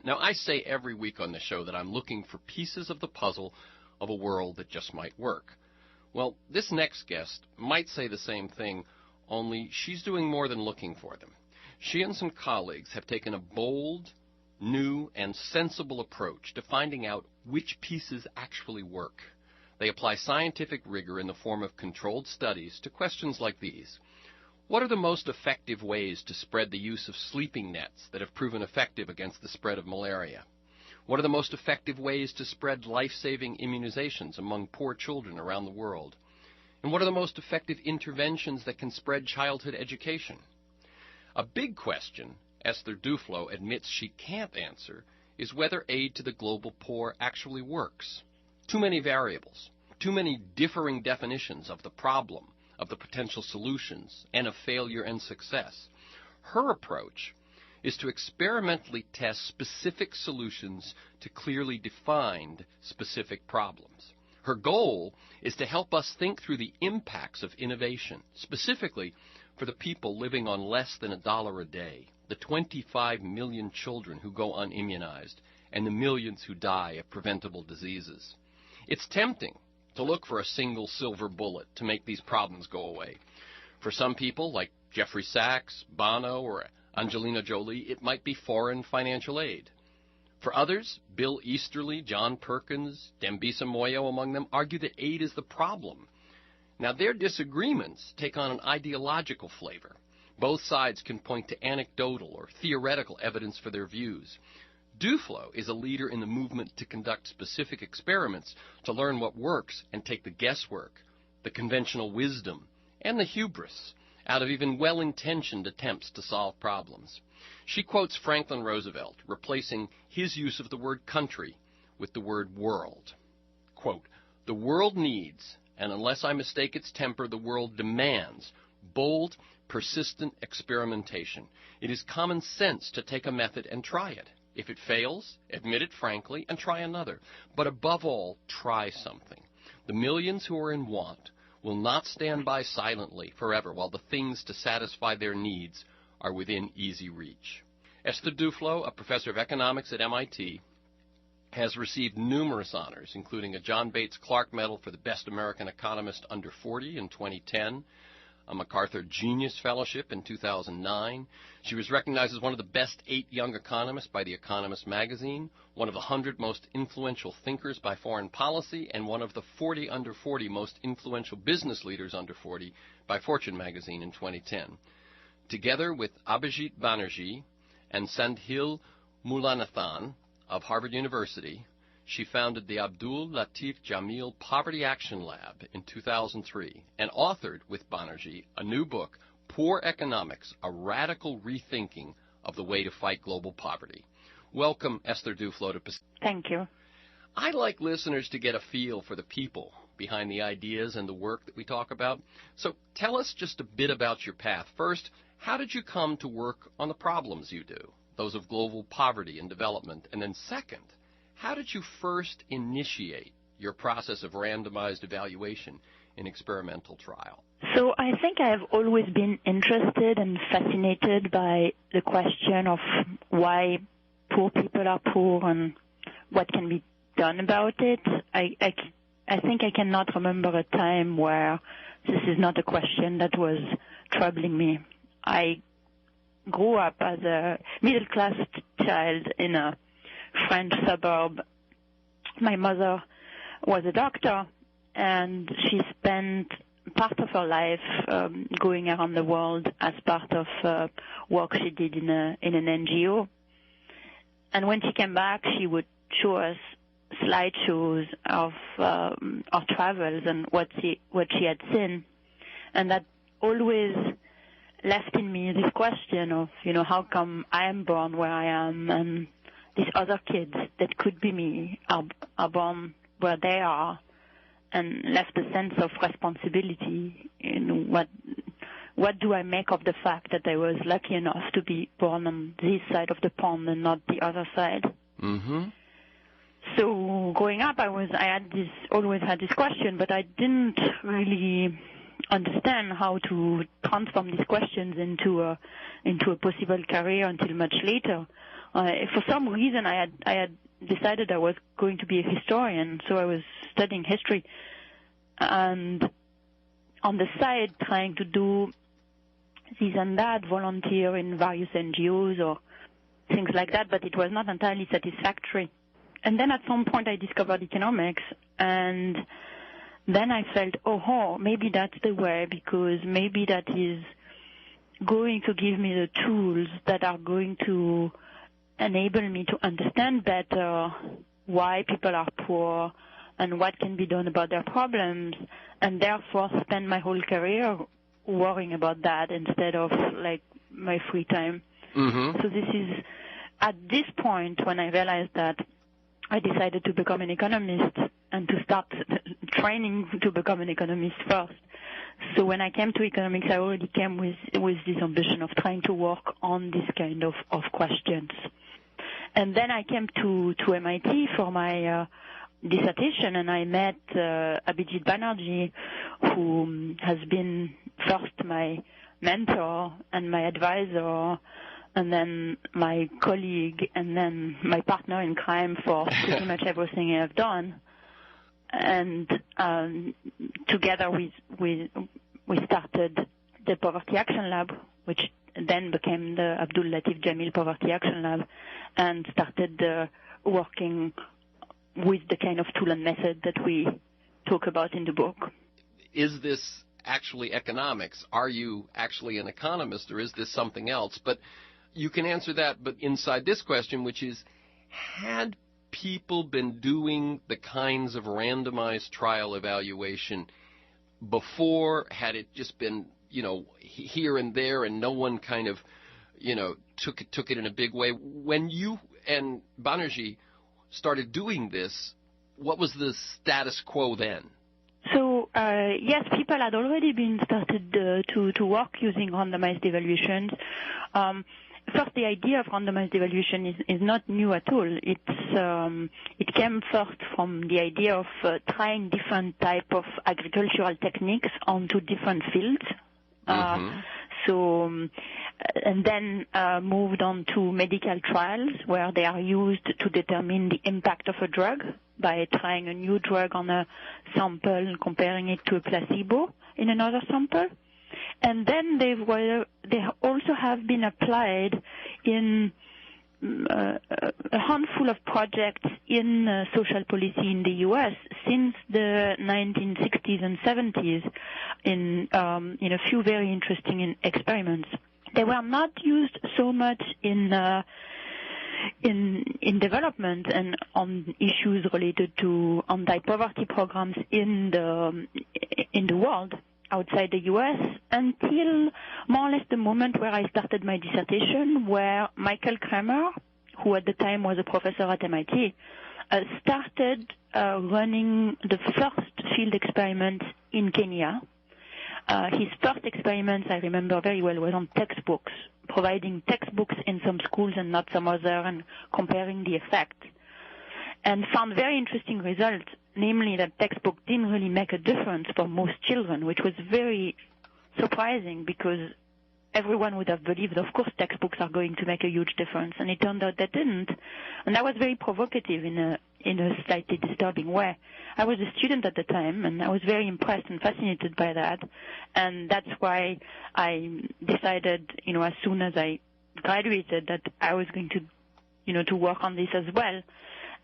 Now, I say every week on the show that I'm looking for pieces of the puzzle of a world that just might work. Well, this next guest might say the same thing, only she's doing more than looking for them. She and some colleagues have taken a bold, new, and sensible approach to finding out which pieces actually work. They apply scientific rigor in the form of controlled studies to questions like these. What are the most effective ways to spread the use of sleeping nets that have proven effective against the spread of malaria? What are the most effective ways to spread life-saving immunizations among poor children around the world? And what are the most effective interventions that can spread childhood education? A big question ESTHER DUFLO admits she can't answer is whether aid to the global poor actually works. Too many variables, too many differing definitions of the problem, of the potential solutions, and of failure and success. Her approach is to experimentally test specific solutions to clearly defined specific problems. Her goal is to help us think through the impacts of innovation, specifically for the people living on less than $1 a day, the 25 million children who go unimmunized, and the millions who die of preventable diseases. It's tempting to look for a single silver bullet to make these problems go away. For some people, like Jeffrey Sachs, Bono, or Angelina Jolie, it might be foreign financial aid. For others, Bill Easterly, John Perkins, Dambisa Moyo among them, argue that aid is the problem. Now, their disagreements take on an ideological flavor. Both sides can point to anecdotal or theoretical evidence for their views. Duflo is a leader in the movement to conduct specific experiments to learn what works and take the guesswork, the conventional wisdom, and the hubris out of even well-intentioned attempts to solve problems. She quotes Franklin Roosevelt, replacing his use of the word country with the word world. Quote, "The world needs, and unless I mistake its temper, the world demands, bold, persistent experimentation. It is common sense to take a method and try it. If it fails, admit it frankly and try another. But above all, try something. The millions who are in want will not stand by silently forever while the things to satisfy their needs are within easy reach." ESTHER DUFLO, a professor of economics at MIT, has received numerous honors, including a John Bates Clark Medal for the Best American Economist Under 40 in 2010, a MacArthur Genius Fellowship in 2009. She was recognized as one of the best 8 young economists by the Economist Magazine, one of the 100 most influential thinkers by Foreign Policy, and one of the 40 under 40 most influential business leaders under 40 by Fortune Magazine in 2010. Together with Abhijit Banerjee and Sendhil Mullainathan of Harvard University, she founded the Abdul, Latif, Jameel Poverty Action Lab in 2003 and authored with Banerjee a new book, Poor Economics, A Radical Rethinking of the Way to Fight Global Poverty. Welcome, ESTHER DUFLO, to Pacific. Thank you. I'd like listeners to get a feel for the people behind the ideas and the work that we talk about. So tell us just a bit about your path. First, how did you come to work on the problems you do, those of global poverty and development? And then second, how did you first initiate your process of randomized evaluation in experimental trial? So I think I have always been interested and fascinated by the question of why poor people are poor and what can be done about it. I think I cannot remember a time where this is not a question that was troubling me. I grew up as a middle-class child in a French suburb. My mother was a doctor, and she spent part of her life going around the world as part of work she did in an NGO. And when she came back, she would show us slideshows of our travels and what she had seen, and that always left in me this question of, how come I am born where I am and these other kids that could be me are born where they are, and left a sense of responsibility. What do I make of the fact that I was lucky enough to be born on this side of the pond and not the other side? Mm-hmm. So growing up, I always had this question, but I didn't really understand how to transform these questions into a possible career until much later, For some reason, I had decided I was going to be a historian, so I was studying history, and on the side trying to do this and that, volunteer in various NGOs or things like that, but it was not entirely satisfactory. And then at some point I discovered economics, and then I felt, maybe that's the way, because maybe that is going to give me the tools that are going to enable me to understand better why people are poor and what can be done about their problems, and therefore spend my whole career worrying about that instead of like my free time. Mm-hmm. So this is at this point when I realized that I decided to become an economist and to start training to become an economist first. So when I came to economics, I already came with this ambition of trying to work on this kind of questions. And then I came to MIT for my dissertation, and I met Abhijit Banerjee, who has been first my mentor and my advisor, and then my colleague, and then my partner in crime for pretty much everything I've done. And together we started the Poverty Action Lab, which then became the Abdul, Latif, Jameel Poverty Action Lab, and started working with the kind of tool and method that we talk about in the book. Is this actually economics? Are you actually an economist, or is this something else? But you can answer that, but inside this question, which is, had people been doing the kinds of randomized trial evaluation before? Had it just been, here and there, and no one kind of, took it in a big way? When you and Banerjee started doing this, what was the status quo then? So, yes, people had already been started to work using randomized evaluations. First, the idea of randomized evaluation is not new at all. It came first from the idea of trying different type of agricultural techniques onto different fields. And then moved on to medical trials, where they are used to determine the impact of a drug by trying a new drug on a sample and comparing it to a placebo in another sample. And then they also have been applied in a handful of projects in social policy in the U.S. since the 1960s and 70s in a few very interesting experiments. They were not used so much in development and on issues related to anti-poverty programs in the world outside the U.S. until more or less the moment where I started my dissertation, where Michael Kramer, who at the time was a professor at MIT, started running the first field experiment in Kenya. His first experiments, I remember very well, was on textbooks, providing textbooks in some schools and not some other, and comparing the effect. And found very interesting results, namely that textbook didn't really make a difference for most children, which was very surprising because everyone would have believed, of course, textbooks are going to make a huge difference, and it turned out they didn't. And that was very provocative in a slightly disturbing way. I was a student at the time, and I was very impressed and fascinated by that, and that's why I decided, as soon as I graduated, that I was going to, to work on this as well.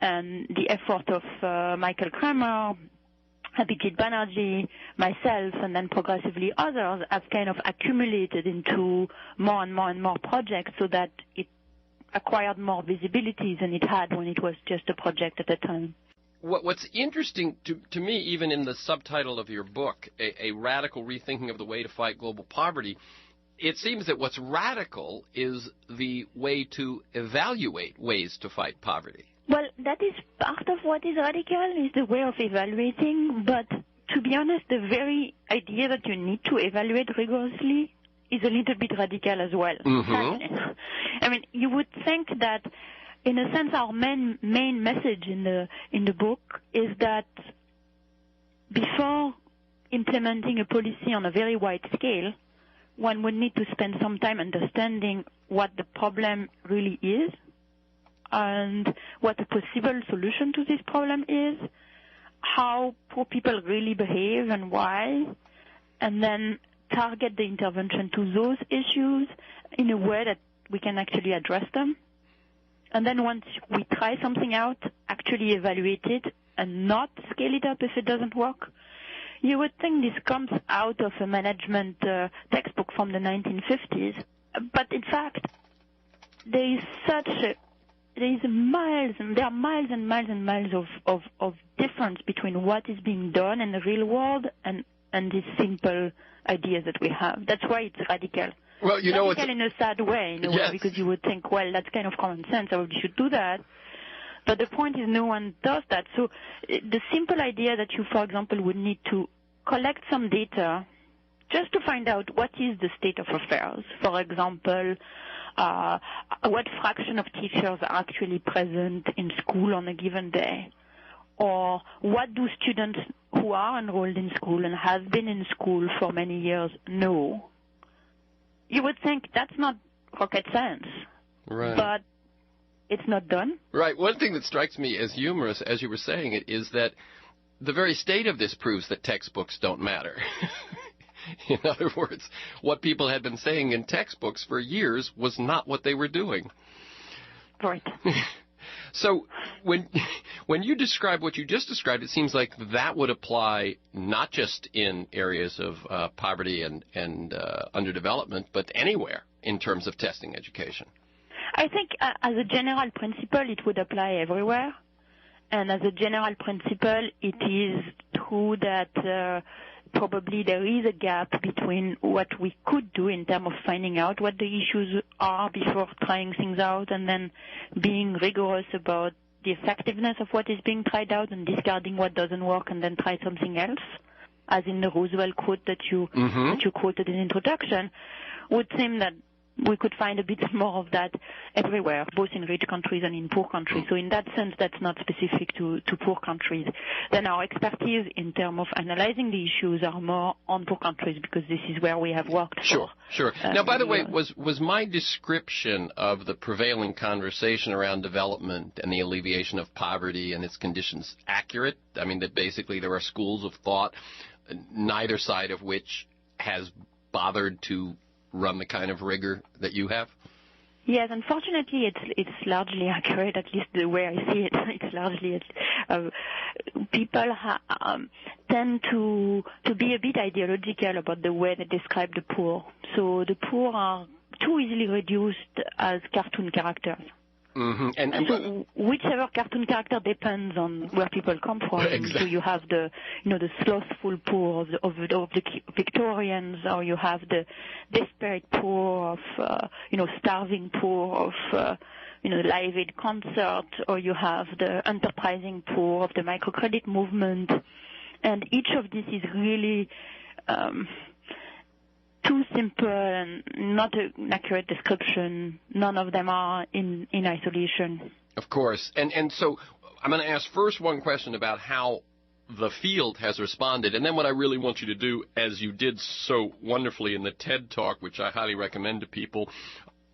And the effort of Michael Kramer, Abhijit Banerjee, myself, and then progressively others have kind of accumulated into more and more and more projects so that it acquired more visibility than it had when it was just a project at a time. What's interesting to me, even in the subtitle of your book, a radical rethinking of the way to fight global poverty, it seems that what's radical is the way to evaluate ways to fight poverty. Well, that is part of what is radical, is the way of evaluating, but to be honest, the very idea that you need to evaluate rigorously is a little bit radical as well. Mm-hmm. I mean, you would think that, in a sense, our main message in the book is that before implementing a policy on a very wide scale, one would need to spend some time understanding what the problem really is and what a possible solution to this problem is, how poor people really behave and why, and then target the intervention to those issues in a way that we can actually address them. And then once we try something out, actually evaluate it and not scale it up if it doesn't work. You would think this comes out of a management textbook from the 1950s, but in fact, there are miles and miles and miles of difference between what is being done in the real world and these simple ideas that we have. That's why it's radical. Well, you know, radical in a sad way, in a way, because you would think, well, that's kind of common sense, so we should do that. But the point is no one does that. So the simple idea that you, for example, would need to collect some data just to find out what is the state of affairs. For example, what fraction of teachers are actually present in school on a given day? Or what do students who are enrolled in school and have been in school for many years know? You would think that's not rocket science. Right. But it's not done. Right. One thing that strikes me as humorous, as you were saying it, is that the very state of this proves that textbooks don't matter. In other words, what people had been saying in textbooks for years was not what they were doing. Right. So when you describe what you just described, it seems like that would apply not just in areas of poverty and underdevelopment, but anywhere in terms of testing education. I think as a general principle, it would apply everywhere. And as a general principle, it is true that probably there is a gap between what we could do in terms of finding out what the issues are before trying things out and then being rigorous about the effectiveness of what is being tried out and discarding what doesn't work and then try something else, as in the Roosevelt quote that you quoted in introduction, would seem that we could find a bit more of that everywhere, both in rich countries and in poor countries. So in that sense, that's not specific to poor countries. Then our expertise in terms of analyzing the issues are more on poor countries because this is where we have worked. Sure. Now, by the way, was my description of the prevailing conversation around development and the alleviation of poverty and its conditions accurate? I mean, that basically there are schools of thought, neither side of which has bothered to run the kind of rigor that you have? Yes, unfortunately, it's largely accurate. At least the way I see it, it's largely people tend to be a bit ideological about the way they describe the poor. So the poor are too easily reduced as cartoon characters. Mm-hmm. And so whichever cartoon character depends on where people come from. Exactly. So you have the slothful poor of the Victorians, or you have the desperate poor of starving poor of the Live Aid concert, or you have the enterprising poor of the microcredit movement, and each of these is really too simple and not an accurate description. None of them are in isolation. Of course. And so I'm going to ask first one question about how the field has responded, and then what I really want you to do, as you did so wonderfully in the TED Talk, which I highly recommend to people,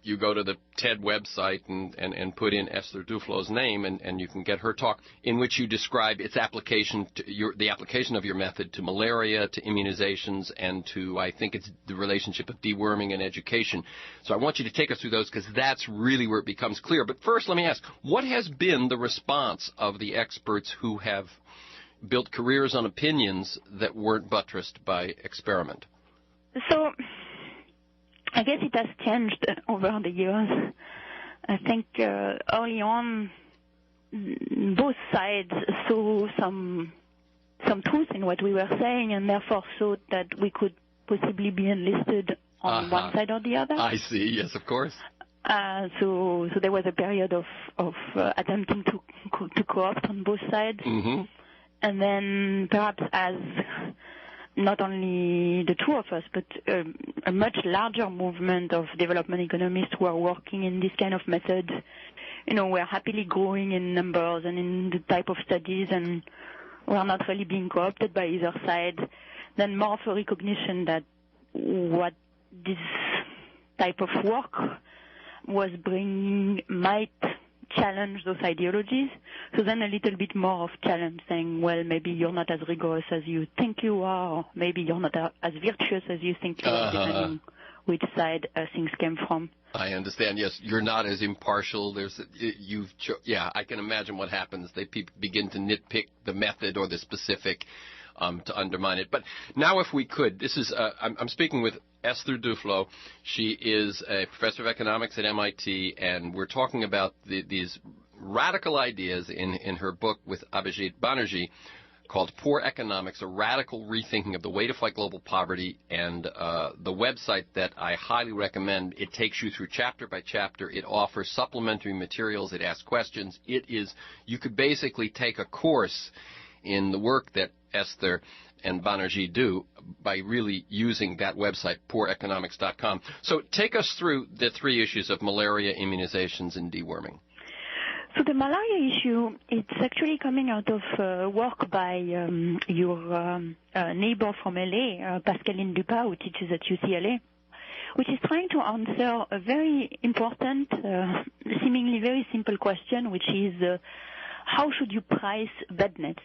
you go to the TED website and put in ESTHER DUFLO's name, and you can get her talk, in which you describe its application to the application of your method to malaria, to immunizations, and to, I think it's the relationship of deworming and education. So I want you to take us through those, because that's really where it becomes clear. But first, let me ask, what has been the response of the experts who have built careers on opinions that weren't buttressed by experiment? So I guess it has changed over the years. I think early on, both sides saw some truth in what we were saying, and therefore thought that we could possibly be enlisted on one side or the other. I see. Yes, of course. So there was a period of attempting to co-opt on both sides, and then perhaps as not only the two of us, but a much larger movement of development economists who are working in this kind of methods, we're happily growing in numbers and in the type of studies, and we're not really being co-opted by either side. Then more of a recognition that what this type of work was bringing might challenge those ideologies. So then a little bit more of challenge, saying, well, maybe you're not as rigorous as you think you are, or maybe you're not as virtuous as you think you are, depending which side things came from. I understand. Yes, you're not as impartial. I can imagine what happens. They begin to nitpick the method or the specific to undermine it. But now, if we could, this is I'm speaking with ESTHER DUFLO. She is a professor of economics at MIT, and we're talking about these radical ideas in her book with Abhijit Banerjee called Poor Economics, A Radical Rethinking of the Way to Fight Global Poverty, and the website that I highly recommend. It takes you through chapter by chapter. It offers supplementary materials. It asks questions. You could basically take a course in the work that ESTHER and Banerjee do by really using that website, pooreconomics.com. So take us through the three issues of malaria, immunizations, and deworming. So the malaria issue, it's actually coming out of work by your neighbor from LA, Pascaline Dupas, who teaches at UCLA, which is trying to answer a very important, seemingly very simple question, which is how should you price bed nets?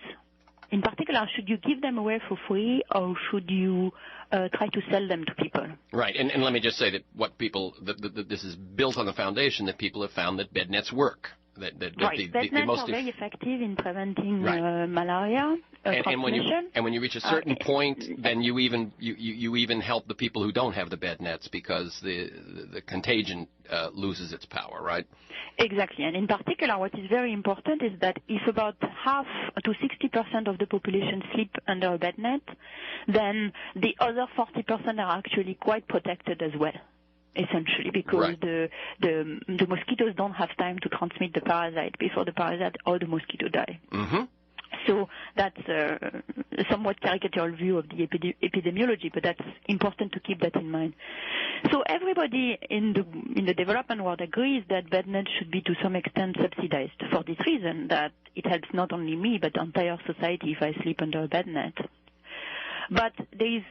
In particular, should you give them away for free, or should you try to sell them to people? Right, and let me just say that this is built on the foundation that people have found that bed nets work. Bed nets are very effective in preventing malaria transmission. And when you reach a certain point, then you even help the people who don't have the bed nets because the contagion loses its power, right? Exactly. And in particular, what is very important is that if about half to 60% of the population sleep under a bed net, then the other 40% are actually quite protected as well, essentially, because the mosquitoes don't have time to transmit the parasite before the parasite or the mosquito die. Mm-hmm. So that's a somewhat caricatural view of the epidemiology, but that's important to keep that in mind. So everybody in the development world agrees that bed nets should be to some extent subsidized for this reason, that it helps not only me but the entire society if I sleep under a bed net. But there is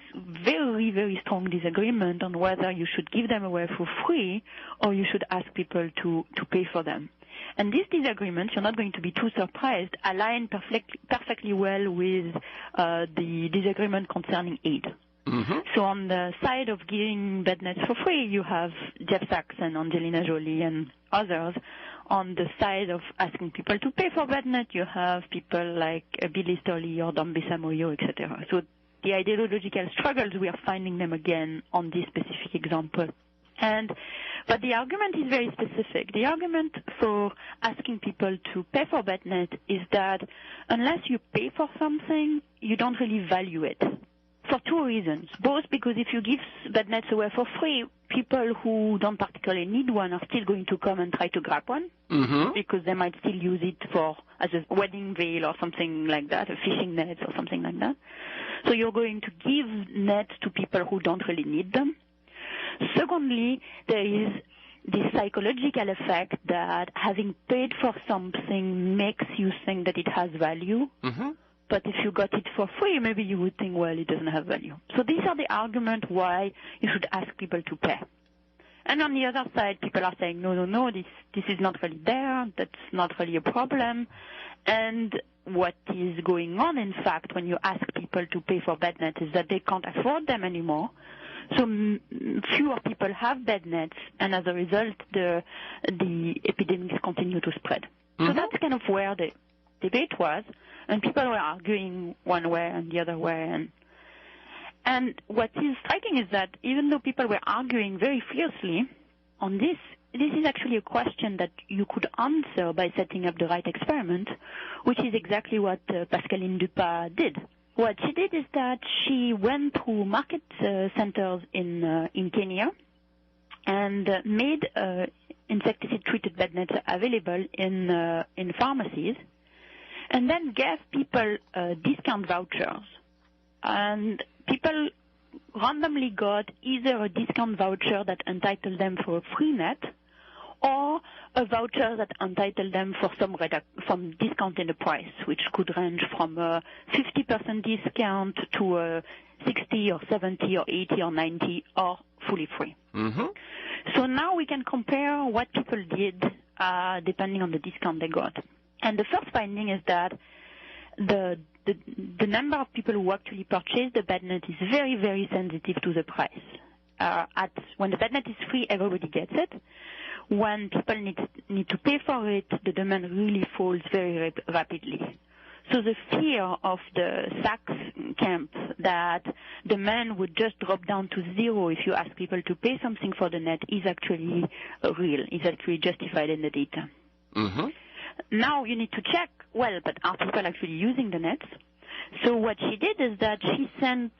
very, very strong disagreement on whether you should give them away for free or you should ask people to pay for them. And these disagreements, you're not going to be too surprised, align perfectly well with the disagreement concerning aid. Mm-hmm. So on the side of giving bed nets for free, you have Jeff Sachs and Angelina Jolie and others. On the side of asking people to pay for bed net, you have people like Bill Easterly or Dambi Samoyo, etc. So the ideological struggles, we are finding them again on this specific example. But the argument is very specific. The argument for asking people to pay for bed net is that unless you pay for something, you don't really value it. For two reasons. Both because if you give bed nets away for free, people who don't particularly need one are still going to come and try to grab one, mm-hmm. because they might still use it as a wedding veil or something like that, a fishing net or something like that. So you're going to give nets to people who don't really need them. Secondly, there is this psychological effect that having paid for something makes you think that it has value. Mm-hmm. But if you got it for free, maybe you would think, well, it doesn't have value. So these are the arguments why you should ask people to pay. And on the other side, people are saying, no, this is not really there, that's not really a problem. And what is going on, in fact, when you ask people to pay for bed nets is that they can't afford them anymore. So fewer people have bed nets, and as a result, the epidemics continue to spread. Mm-hmm. So that's kind of where the debate was, and people were arguing one way and the other way. And what is striking is that even though people were arguing very fiercely on this is actually a question that you could answer by setting up the right experiment, which is exactly what Pascaline Dupas did. What she did is that she went through market centers in Kenya and made insecticide-treated bed nets available in pharmacies, and then gave people discount vouchers. And people randomly got either a discount voucher that entitled them for a free net, or a voucher that entitled them for some discount in the price, which could range from a 50% discount to a 60 or 70 or 80 or 90 or fully free. Mm-hmm. So now we can compare what people did depending on the discount they got. And the first finding is that the number of people who actually purchase the bed net is very, very sensitive to the price. When the bed net is free, everybody gets it. When people need to pay for it, the demand really falls very rapidly. So the fear of the Sachs camp that demand would just drop down to zero if you ask people to pay something for the net is actually real, is actually justified in the data. Mm-hmm. Now you need to check, well, but are people actually using the nets? So what she did is that she sent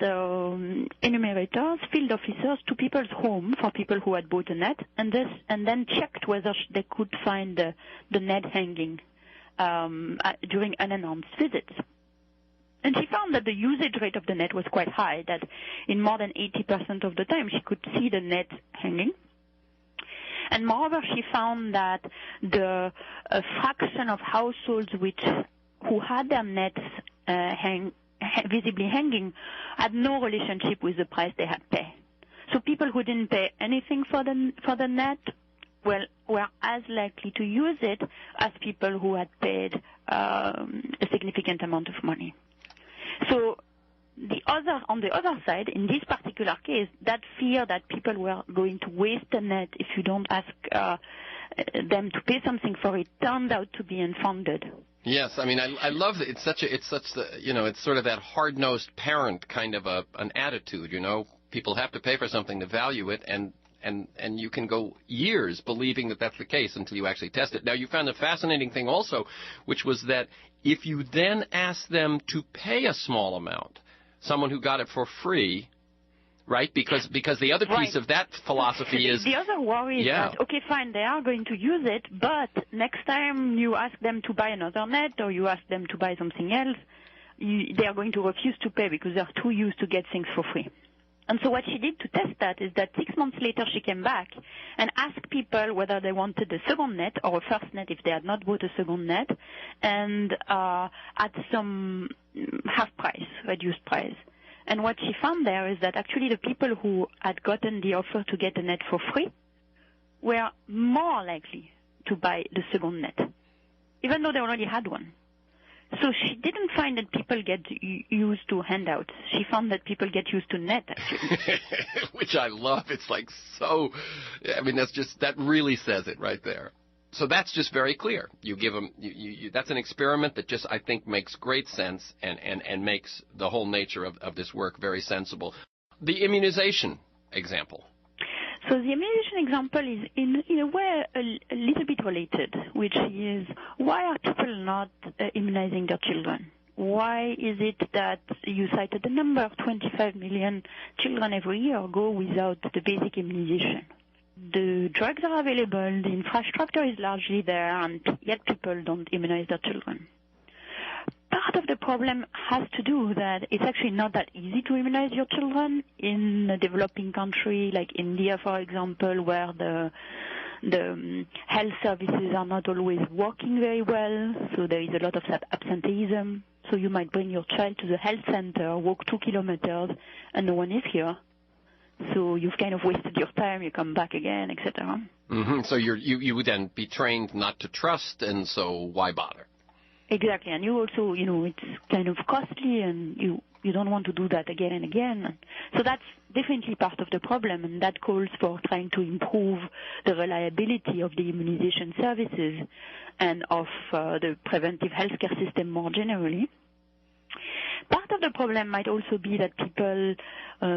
enumerators, field officers, to people's home for people who had bought a net, and then checked whether they could find the net hanging during unannounced visits. And she found that the usage rate of the net was quite high, that in more than 80% of the time she could see the net hanging. And moreover, she found that the fraction of households who had their nets visibly hanging had no relationship with the price they had paid. So people who didn't pay anything for the net were as likely to use it as people who had paid a significant amount of money. So on the other side, in this particular case, that fear that people were going to waste the net if you don't ask them to pay something for it turned out to be unfounded. Yes, I mean, I love it. It's sort of that hard-nosed parent kind of an attitude, you know. People have to pay for something to value it, and you can go years believing that that's the case until you actually test it. Now, you found a fascinating thing also, which was that if you then ask them to pay a small amount, someone who got it for free, right? Because the other piece of that philosophy is... The other worry is that, okay, fine, they are going to use it, but next time you ask them to buy another net or you ask them to buy something else, they are going to refuse to pay because they're too used to get things for free. And so what she did to test that is that 6 months later she came back and asked people whether they wanted a second net or a first net if they had not bought a second net, and at some half price, reduced price. And what she found there is that actually the people who had gotten the offer to get a net for free were more likely to buy the second net, even though they already had one. So she didn't find that people get used to handouts. She found that people get used to net, actually. Which I love. It's like so, I mean, that really says it right there. So that's just very clear. You give them, that's an experiment that just, I think, makes great sense and makes the whole nature of this work very sensible. The immunization example. So the immunization example is in a way a little bit related, which is why are people not immunizing their children? Why is it that you cited the number 25 million children every year go without the basic immunization? The drugs are available, the infrastructure is largely there, and yet people don't immunize their children. Part of the problem has to do that it's actually not that easy to immunize your children in a developing country like India, for example, where the health services are not always working very well, so there is a lot of that absenteeism. So you might bring your child to the health center, walk 2 kilometers, and no one is here. So you've kind of wasted your time, you come back again, etc. Mm-hmm. So you would then be trained not to trust, and so why bother? Exactly, and you also, it's kind of costly, and you don't want to do that again and again. So that's definitely part of the problem, and that calls for trying to improve the reliability of the immunization services and of the preventive healthcare system more generally. Part of the problem might also be that people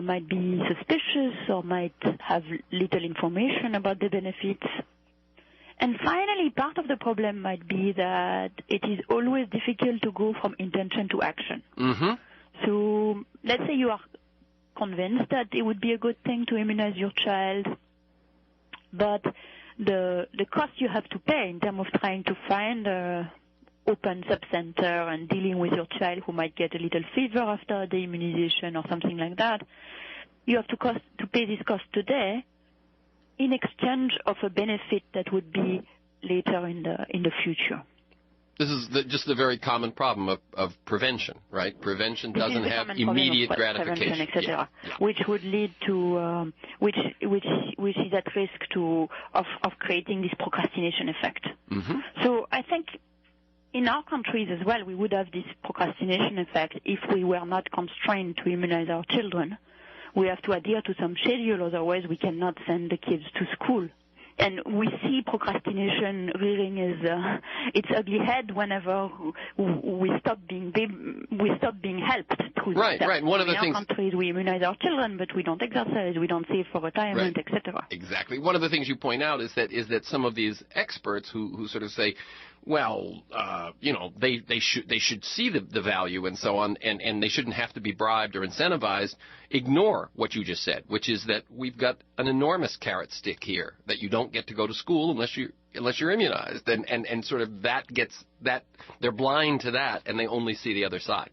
might be suspicious or might have little information about the benefits. And finally, part of the problem might be that it is always difficult to go from intention to action. Mm-hmm. So let's say you are convinced that it would be a good thing to immunize your child, but the cost you have to pay in terms of trying to find a open sub-center and dealing with your child who might get a little fever after the immunization or something like that, you have to pay this cost today in exchange of a benefit that would be later in the future. This is just the very common problem of prevention, right? Prevention doesn't have immediate gratification, etc., which would lead to which is at risk of creating this procrastination effect. Mm-hmm. So I think in our countries as well, we would have this procrastination effect if we were not constrained to immunize our children. We have to adhere to some schedule, otherwise we cannot send the kids to school. And we see procrastination rearing its ugly head whenever we stop being helped through right, that. Right. One of the things, in our countries, we immunize our children, but we don't exercise, we don't save for retirement, right, etc. Exactly. One of the things you point out is that some of these experts who sort of say, well, they should see the value and so on, and they shouldn't have to be bribed or incentivized, ignore what you just said, which is that we've got an enormous carrot stick here, that you don't get to go to school unless you're immunized, and sort of that they're blind to that, and they only see the other side.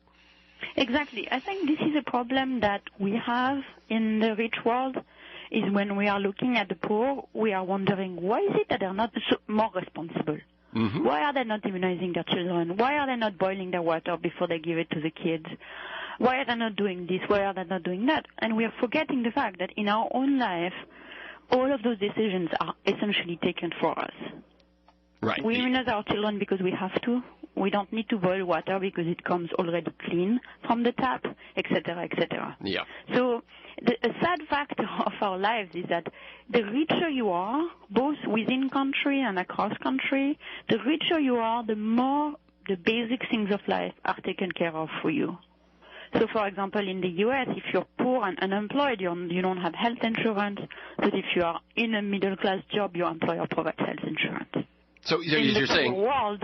Exactly. I think this is a problem that we have in the rich world, is when we are looking at the poor, we are wondering, why is it that they're not more responsible? Mm-hmm. Why are they not immunizing their children? Why are they not boiling their water before they give it to the kids? Why are they not doing this? Why are they not doing that? And we are forgetting the fact that in our own life, all of those decisions are essentially taken for us. Right. We immunize our children because we have to. We don't need to boil water because it comes already clean from the tap, etc., etc. Yeah. So a sad fact of our lives is that the richer you are, both within country and across country, the richer you are, the more the basic things of life are taken care of for you. So, for example, in the U.S., if you're poor and unemployed, you don't have health insurance. But if you are in a middle-class job, your employer provides health insurance. So you're saying in the world,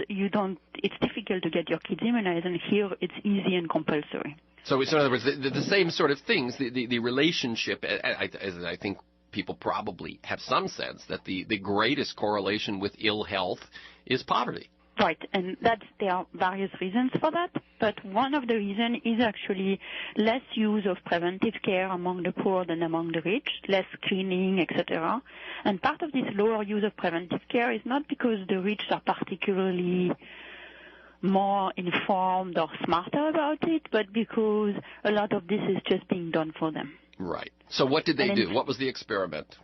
it's difficult to get your kids immunized, and here it's easy and compulsory. So in other words, the same sort of things, the relationship, as I think people probably have some sense, that the greatest correlation with ill health is poverty. Right, and there are various reasons for that, but one of the reasons is actually less use of preventive care among the poor than among the rich, less screening, etc. And part of this lower use of preventive care is not because the rich are particularly more informed or smarter about it, but because a lot of this is just being done for them. Right. So what did they do? What was the experiment?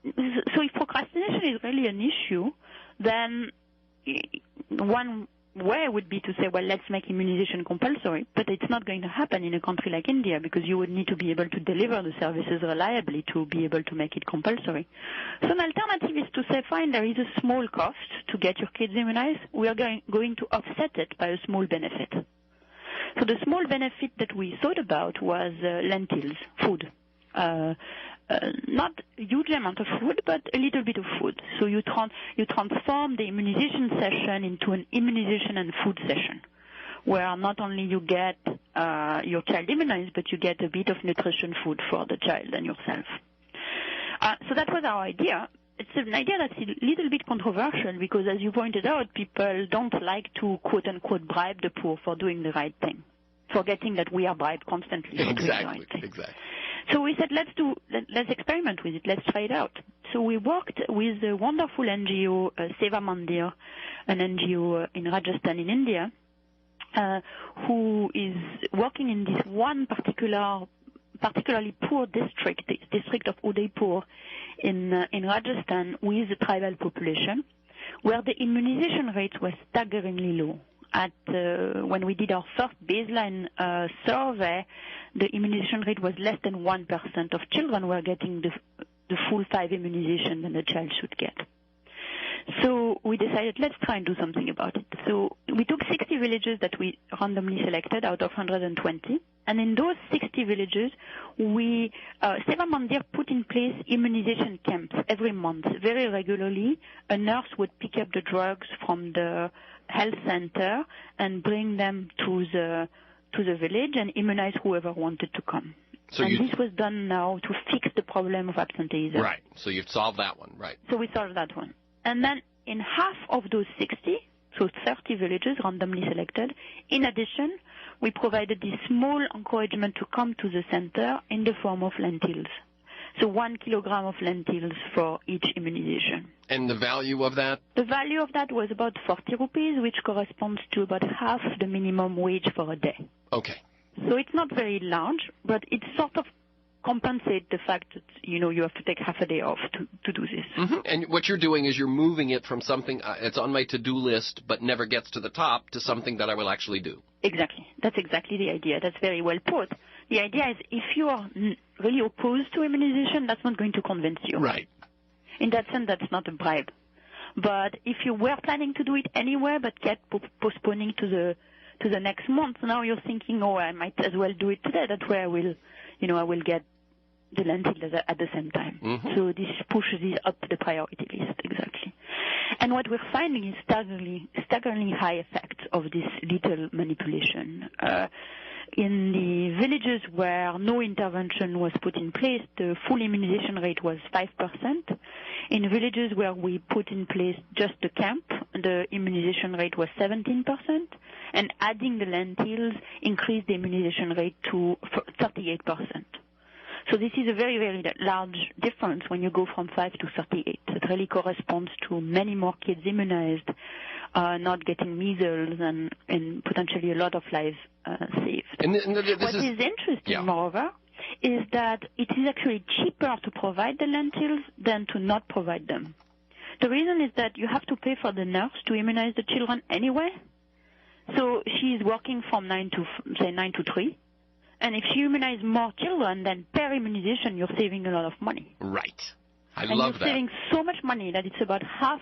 So if procrastination is really an issue, then one way would be to say, well, let's make immunization compulsory, but it's not going to happen in a country like India because you would need to be able to deliver the services reliably to be able to make it compulsory. So an alternative is to say, fine, there is a small cost to get your kids immunized. We are going to offset it by a small benefit. So the small benefit that we thought about was lentils, food. Not a huge amount of food, but a little bit of food. So you transform the immunization session into an immunization and food session, where not only you get your child immunized, but you get a bit of nutrition food for the child and yourself. So that was our idea. It's an idea that's a little bit controversial because, as you pointed out, people don't like to quote-unquote bribe the poor for doing the right thing, forgetting that we are bribed constantly for doing the right thing. Exactly. So we said, let's experiment with it, let's try it out. So we worked with a wonderful NGO, Seva Mandir, an NGO in Rajasthan in India, who is working in this one particularly poor district of Udaipur in Rajasthan with the tribal population, where the immunization rates were staggeringly low. When we did our first baseline survey, the immunization rate was less than 1% of children were getting the full 5 immunization that a child should get. So we decided, let's try and do something about it. So we took 60 villages that we randomly selected out of 120. And in those 60 villages, Seva Mandir put in place immunization camps every month. Very regularly, a nurse would pick up the drugs from the health center and bring them to the village and immunize whoever wanted to come. So this was done now to fix the problem of absenteeism. Right. So you've solved that one, right? So we solved that one. And then in half of those 60, so 30 villages randomly selected, in addition, we provided this small encouragement to come to the center in the form of lentils. So 1 kilogram of lentils for each immunization. And the value of that? The value of that was about 40 rupees, which corresponds to about half the minimum wage for a day. Okay. So it's not very large, but it sort of compensates the fact that, you have to take half a day off to do this. Mm-hmm. And what you're doing is you're moving it from something that's on my to-do list but never gets to the top to something that I will actually do. Exactly. That's exactly the idea. That's very well put. The idea is if you are really opposed to immunization, that's not going to convince you. Right. In that sense, that's not a bribe. But if you were planning to do it anyway but kept postponing to the next month, now you're thinking, I might as well do it today. That's where I will get the lentils at the same time. Mm-hmm. So this pushes it up the priority list, exactly. And what we're finding is staggeringly high effects of this little manipulation. In the villages where no intervention was put in place, the full immunization rate was 5%. In villages where we put in place just the camp, the immunization rate was 17%. And adding the lentils increased the immunization rate to 38%. So this is a very, very large difference when you go from 5 to 38. It really corresponds to many more kids immunized, not getting measles, and potentially a lot of lives saved. What is interesting, moreover, is that it is actually cheaper to provide the lentils than to not provide them. The reason is that you have to pay for the nurse to immunize the children anyway. So she is working from 9 to 3. And if you immunize more children, then per immunization, you're saving a lot of money. Right. I love that. And you're saving so much money that it's about half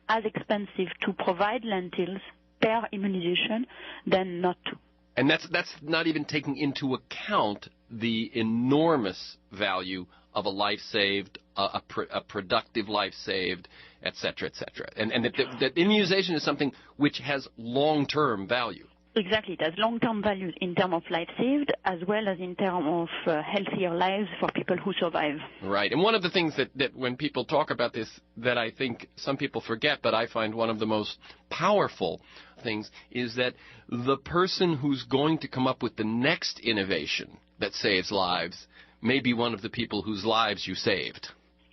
as expensive to provide lentils per immunization than not to. And that's not even taking into account the enormous value of a life saved, a productive life saved, et cetera, et cetera. And that immunization is something which has long-term value. Exactly. It has long-term values in terms of life saved as well as in terms of healthier lives for people who survive. Right. And one of the things that when people talk about this that I think some people forget, but I find one of the most powerful things, is that the person who's going to come up with the next innovation that saves lives may be one of the people whose lives you saved.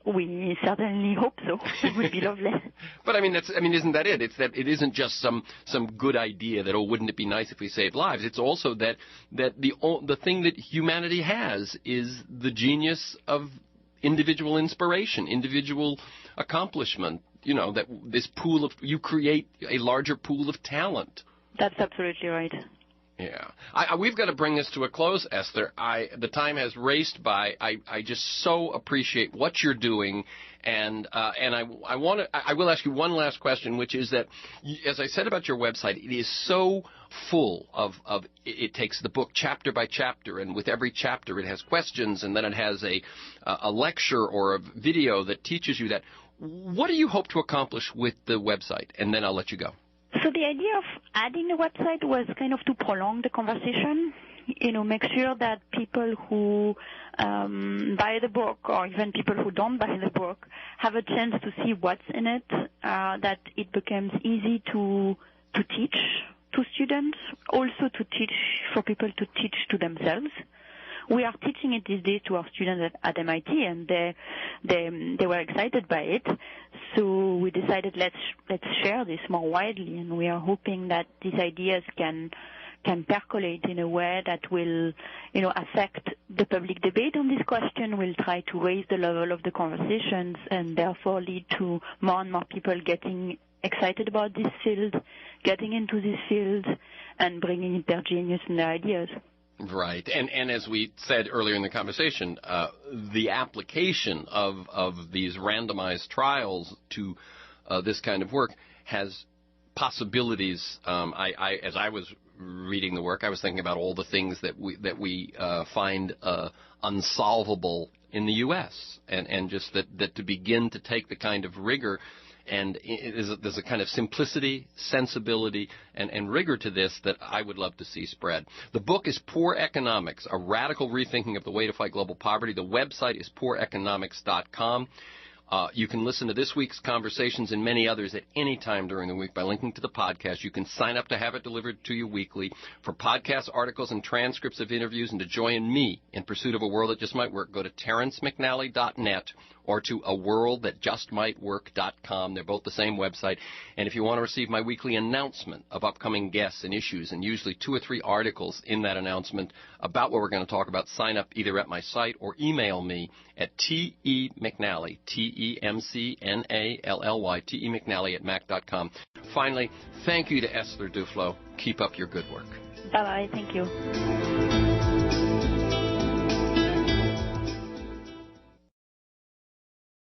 We certainly hope so. It would be lovely. But isn't that it? It's that it isn't just some good idea that, wouldn't it be nice if we saved lives? It's also that the thing that humanity has is the genius of individual inspiration, individual accomplishment. That this pool of, you create a larger pool of talent. That's absolutely right. Yeah. We've got to bring this to a close, Esther. The time has raced by. I just so appreciate what you're doing, and I will ask you one last question, which is that, as I said about your website, it is so full of it takes the book chapter by chapter, and with every chapter it has questions, and then it has a lecture or a video that teaches you that. What do you hope to accomplish with the website? And then I'll let you go. So the idea of adding the website was kind of to prolong the conversation, make sure that people who buy the book or even people who don't buy the book have a chance to see what's in it, that it becomes easy to teach to students, also to teach for people to teach to themselves. We are teaching it these days to our students at MIT, and they were excited by it. So we decided let's share this more widely, and we are hoping that these ideas can percolate in a way that will, affect the public debate on this question, will try to raise the level of the conversations, and therefore lead to more and more people getting excited about this field, getting into this field, and bringing in their genius and their ideas. Right. And as we said earlier in the conversation, the application of these randomized trials to this kind of work has possibilities. As I was reading the work, I was thinking about all the things that we find unsolvable in the U.S. and just that to begin to take the kind of rigor. And there's a kind of simplicity, sensibility, and rigor to this that I would love to see spread. The book is Poor Economics, A Radical Rethinking of the Way to Fight Global Poverty. The website is pooreconomics.com. You can listen to this week's conversations and many others at any time during the week by linking to the podcast. You can sign up to have it delivered to you weekly. For podcasts, articles, and transcripts of interviews, and to join me in pursuit of a world that just might work, go to TerenceMcNally.net or to aworldthatjustmightwork.com. They're both the same website. And if you want to receive my weekly announcement of upcoming guests and issues, and usually 2 or 3 articles in that announcement about what we're going to talk about, sign up either at my site or email me at TEMcNally, TEMCNALLY, TEMcNally@mac.com. Finally, thank you to ESTHER DUFLO. Keep up your good work. Bye-bye. Thank you.